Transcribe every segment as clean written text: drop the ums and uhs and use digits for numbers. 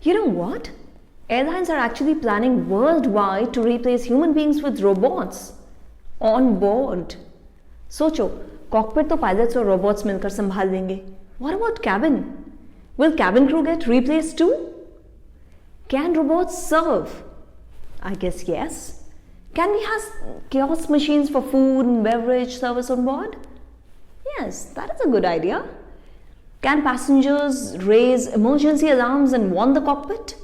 You know what? Airlines are actually planning worldwide to replace human beings with robots on board. सोचो, cockpit तो pilots और robots मिलकर संभाल लेंगे. What about cabin? Will cabin crew get replaced too? Can robots serve? I guess yes. Can we have kiosk machines for food and beverage service on board? Yes, that is a good idea. Can passengers raise emergency alarms and warn the cockpit?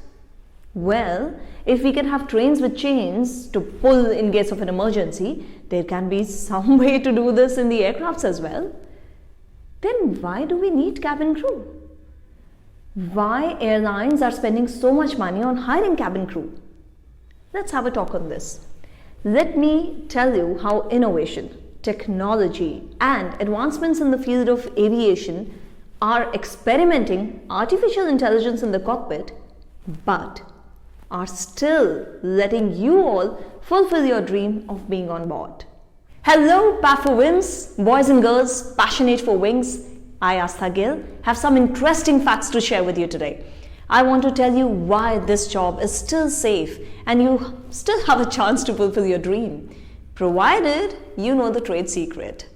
Well, if we can have trains with chains to pull in case of an emergency, there can be some way to do this in the aircrafts as well. Then why do we need cabin crew? Why airlines are spending so much money on hiring cabin crew? Let's have a talk on this. Let me tell you how innovation, technology, and advancements in the field of aviation are experimenting artificial intelligence in the cockpit, but are still letting you all fulfill your dream of being on board. Hello, PAFOWINS, boys and girls passionate for wings. I, Asthagill, have some interesting facts to share with you today. I want to tell you why this job is still safe and you still have a chance to fulfill your dream, provided you know the trade secret.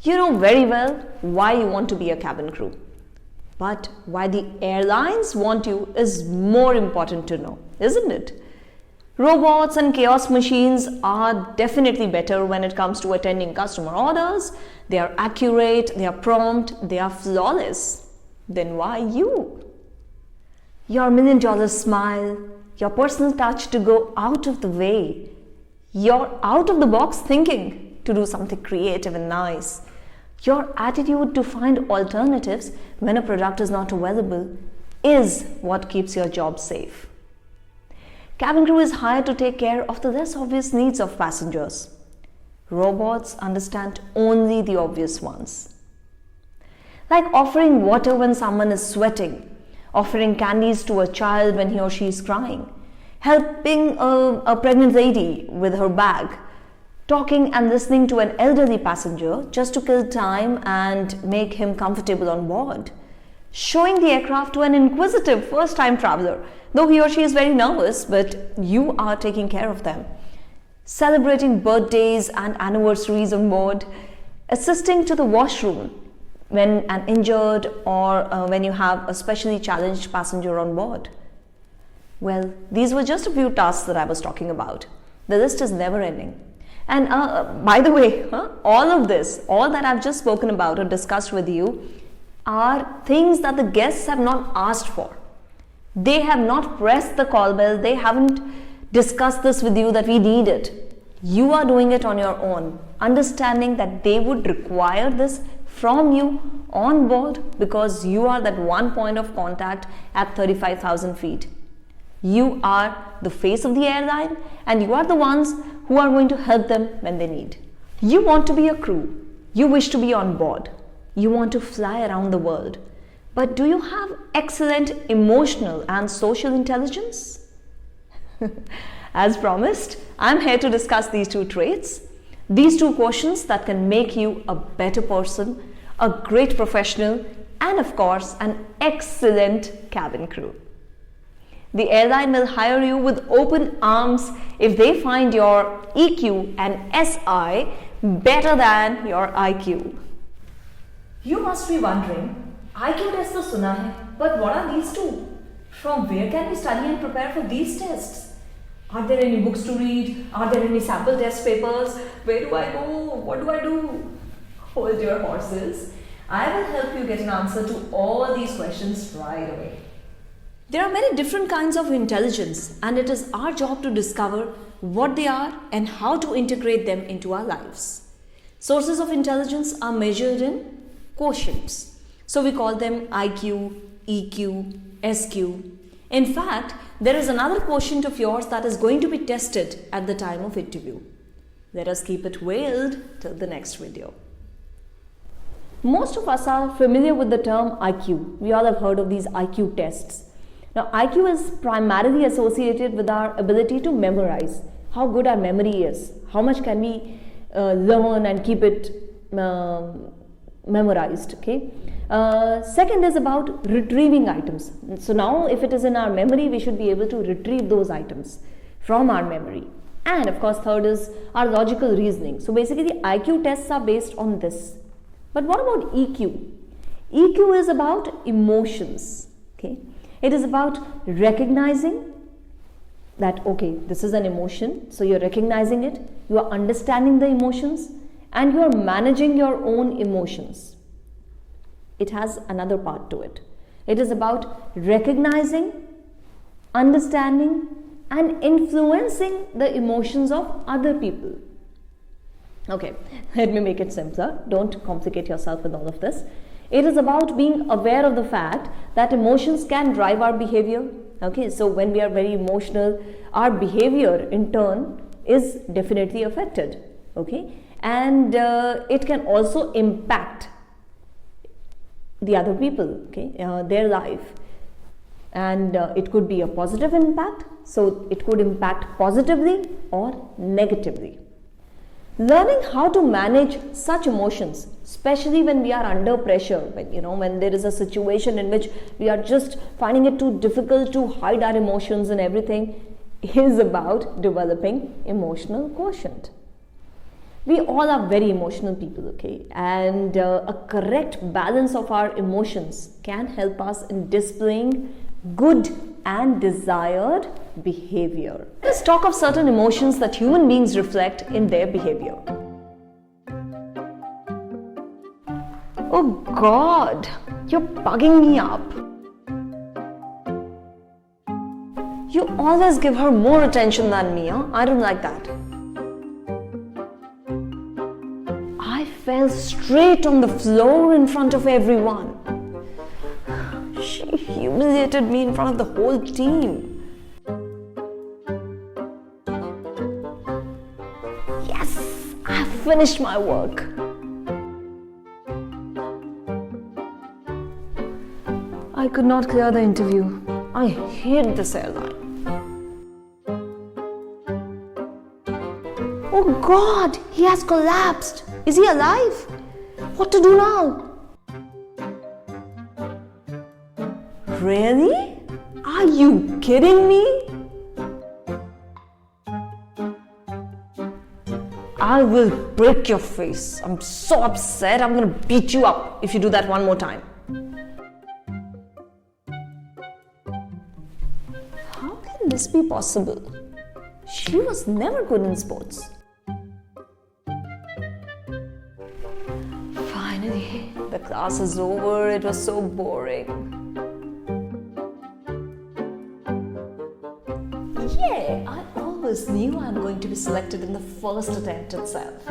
You know very well why you want to be a cabin crew, but why the airlines want you is more important to know, isn't it? Robots and kiosk machines are definitely better when it comes to attending customer orders. They are accurate, they are prompt, they are flawless. Then why you? Your $1 million smile, your personal touch to go out of the way, your out of the box thinking to do something creative and nice, your attitude to find alternatives when a product is not available is what keeps your job safe. Cabin crew is hired to take care of the less obvious needs of passengers. Robots understand only the obvious ones. Like offering water when someone is sweating, offering candies to a child when he or she is crying, helping a pregnant lady with her bag, talking and listening to an elderly passenger just to kill time and make him comfortable on board, showing the aircraft to an inquisitive first-time traveler, though he or she is very nervous, but you are taking care of them, celebrating birthdays and anniversaries on board, assisting to the washroom when an injured or when you have a specially challenged passenger on board. Well, these were just a few tasks that I was talking about. The list is never ending. And by the way, all of this, all that I've just spoken about or discussed with you are things that the guests have not asked for. They have not pressed the call bell. They haven't discussed this with you that we need it. You are doing it on your own, understanding that they would require this from you on board because you are that one point of contact at 35,000 feet. You are the face of the airline and you are the ones who are going to help them when they need. You want to be a crew. You wish to be on board. You want to fly around the world. But do you have excellent emotional and social intelligence? As promised, I'm here to discuss these two traits, these two quotients that can make you a better person, a great professional, and of course, an excellent cabin crew. The airline will hire you with open arms if they find your EQ and SI better than your IQ. You must be wondering, IQ test to suna hai, but what are these two? From where can we study and prepare for these tests? Are there any books to read? Are there any sample test papers? Where do I go? What do I do? Hold your horses. I will help you get an answer to all these questions right away. There are many different kinds of intelligence and it is our job to discover what they are and how to integrate them into our lives. Sources of intelligence are measured in quotients. So we call them IQ, EQ, SQ. In fact, there is another quotient of yours that is going to be tested at the time of interview. Let us keep it veiled till the next video. Most of us are familiar with the term IQ. We all have heard of these IQ tests. Now, IQ is primarily associated with our ability to memorize, how good our memory is, how much can we learn and keep it memorized. Okay. Second is about retrieving items. So now if it is in our memory, we should be able to retrieve those items from our memory. And of course, third is our logical reasoning. So basically the IQ tests are based on this. But what about EQ? EQ is about emotions. Okay. It is about recognizing that, okay, this is an emotion. So you're recognizing it, you are understanding the emotions, and you are managing your own emotions. It has another part to it. It is about recognizing, understanding, and influencing the emotions of other people. Okay, let me make it simpler. Don't complicate yourself with all of this. It is about being aware of the fact that emotions can drive our behavior. Okay, so when we are very emotional, our behavior in turn is definitely affected. Okay, and it can also impact the other people, okay, their life, and it could be a positive impact, so it could impact positively or negatively. Learning how to manage such emotions, especially when we are under pressure, when there is a situation in which we are just finding it too difficult to hide our emotions and everything, is about developing emotional quotient. We all are very emotional people, okay, and a correct balance of our emotions can help us in displaying good and desired behavior. Let's talk of certain emotions that human beings reflect in their behavior. Oh God, you're bugging me up. You always give her more attention than me, huh? I don't like that. I fell straight on the floor in front of everyone. She humiliated me in front of the whole team. Yes, I finished my work. I could not clear the interview. I hate this airline. Oh God, he has collapsed. Is he alive? What to do now? Really? Are you kidding me? I will break your face. I'm so upset. I'm going to beat you up if you do that one more time. How can this be possible? She was never good in sports. Finally, the class is over. It was so boring. Yeah, I always knew I'm going to be selected in the first attempt itself.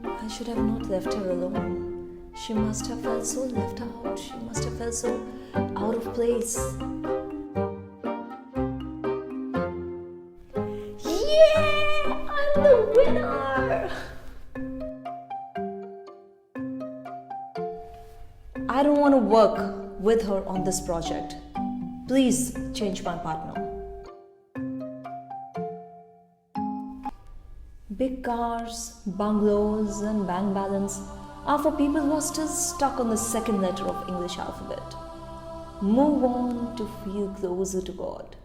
I should have not left her alone. She must have felt so left out. She must have felt so out of place. Yeah, I'm the winner! I don't want to work with her on this project. Please change my partner. Big cars, bungalows and bank balance are for people who are still stuck on the second letter of English alphabet. Move on to feel closer to God.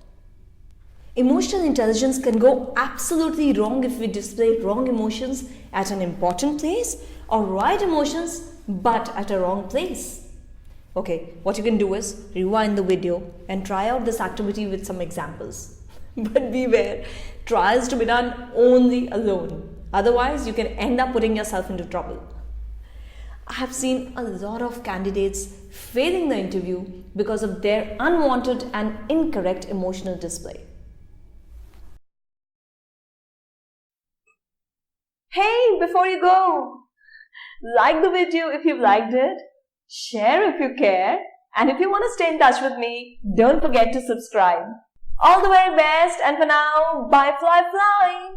Emotional intelligence can go absolutely wrong if we display wrong emotions at an important place or right emotions but at a wrong place. Okay, what you can do is rewind the video and try out this activity with some examples. But beware, tries to be done only alone. Otherwise, you can end up putting yourself into trouble. I have seen a lot of candidates failing the interview because of their unwanted and incorrect emotional display. Hey, before you go, like the video if you've liked it. Share if you care, and if you want to stay in touch with me, don't forget to subscribe. All the very best, and for now, bye fly fly!